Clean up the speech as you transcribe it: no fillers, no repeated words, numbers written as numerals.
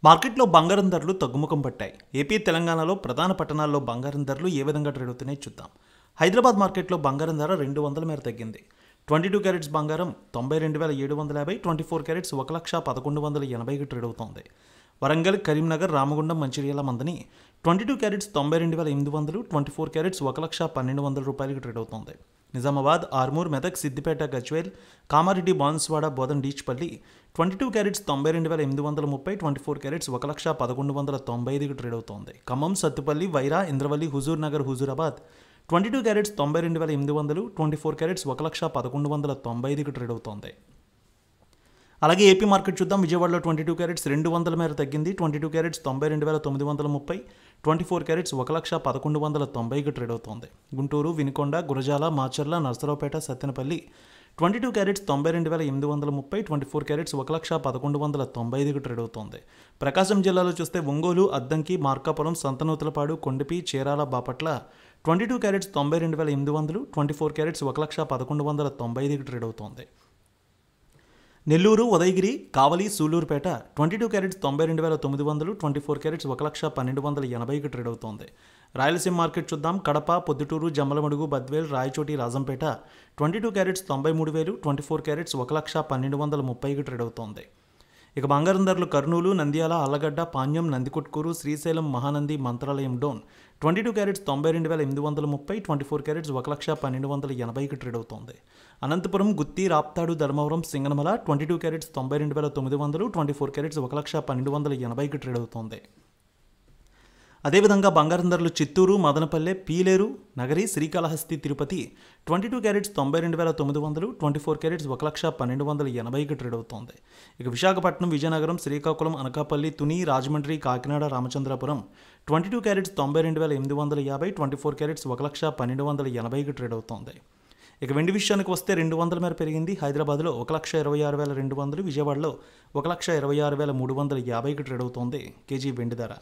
మార్కెట్లో బంగారం ధరలు తగ్గుముఖం పట్టాయి. ఏపీ, తెలంగాణలో ప్రధాన పట్టణాల్లో బంగారం ధరలు ఏ విధంగా ట్రేడ్ అవుతున్నాయో చూద్దాం. హైదరాబాద్ మార్కెట్లో బంగారం ధర 200 మేర తగ్గింది. 22 క్యారెట్స్ బంగారం 92,750, 24 క్యారెట్స్ 1,11,80కి ట్రేడ్ అవుతోంది. వరంగల్, కరీంనగర్, రామగుండం, మంచిర్యాల మందని 22 క్యారెట్స్ 92,800, 24 క్యారెట్స్ 1,12,100 రూపాయలకి ట్రేడ్ అవుతోంది. నిజామాబాద్, ఆర్మూర్, మెదక్, సిద్దిపేట, గజ్వేల్, కామారెడ్డి, బాన్స్వాడ, బోధన్, డీచ్పల్లి 22 క్యారెట్స్ 92,830, 24 క్యారెట్స్ 1,11,95కి ట్రేడ్ అవుతోంది. Khammam, Sathupalli, Wyra, Indravelli, Huzurnagar, Huzurabad 22 carats 92,800, 24 carats 1,11,95కి ట్రేడ్ అవుతోంది. అలాగే ఏపీ మార్కెట్ చూద్దాం. విజయవాడలో 22 క్యారెట్స్ 200 మేర తగ్గింది. 22 క్యారెట్స్ 92,930, 24 క్యారెట్స్ 1,11,90కి ట్రేడ్ అవుతోంది. గుంటూరు, వినుకొండ, గురజాల, మాచర్ల, నర్సరావుపేట, సత్తెనపల్లి 22 క్యారెట్స్ 92,830, 24 క్యారెట్స్ 1,11,95కి ట్రేడ్ అవుతోంది. ప్రకాశం జిల్లాలో చూస్తే ఒంగోలు, అద్దంకి, మార్కాపురం, సంతనూతలపాడు, కొండపి, చీరాల, బాపట్ల 22 క్యారెట్స్ 92,800, 24 క్యారెట్స్ 1,11,95కి ట్రేడ్ అవుతోంది. నెల్లూరు, ఉదయగిరి, కావలి, సూలూరుపేట 22 క్యారెట్స్ 92,900, 24 క్యారెట్స్ 1,12,80కి ట్రేడ్ అవుతోంది. రాయలసీమ మార్కెట్ చూద్దాం. కడప, పొద్దుటూరు, జమ్మలమడుగు, బద్వేల్, రాయచోటి, రాజంపేట 22 క్యారెట్స్ 93,000, 24 క్యారెట్స్ 1,12,30కి ట్రేడ్ అవుతోంది. ఇక బంగారం ధరలు Kurnool, Nandyal, Allagadda, Panyam, Nandikotkur, Srisailam, Mahanandi, Mantralayam down 22 carats 92,830, 24 carats 1,12,80కి ట్రేడ్ అవుతోంది. అనంతపురం, గుత్తి, రాప్తాడు, ధర్మవరం, సింగనమల 22 క్యారెట్స్ 92,900, 24 క్యారెట్స్ 1,12,80కి ట్రేడ్ అవుతోంది. అదేవిధంగా బంగారం ధరలు చిత్తూరు, మదనపల్లె, పీలేరు, నగరి, శ్రీకాళహస్తి, తిరుపతి 22 క్యారెట్స్ 92,900, 24 క్యారెట్స్ 1,12,80కి ట్రేడ్ అవుతోంది. ఇక విశాఖపట్నం, విజయనగరం, శ్రీకాకుళం, అనకాపల్లి, తుని, రాజమండ్రి, కాకినాడ, రామచంద్రపురం 22 క్యారెట్స్ 92,850, 24 క్యారెట్స్ 1,12,80కి ట్రేడ్ అవుతోంది. ఇక వెండి విషయానికి వస్తే 200 మేర పెరిగింది. హైదరాబాద్లో 1,26,200, విజయవాడలో 1,26,350కి ట్రేడ్ అవుతోంది కేజీ వెండి ధర.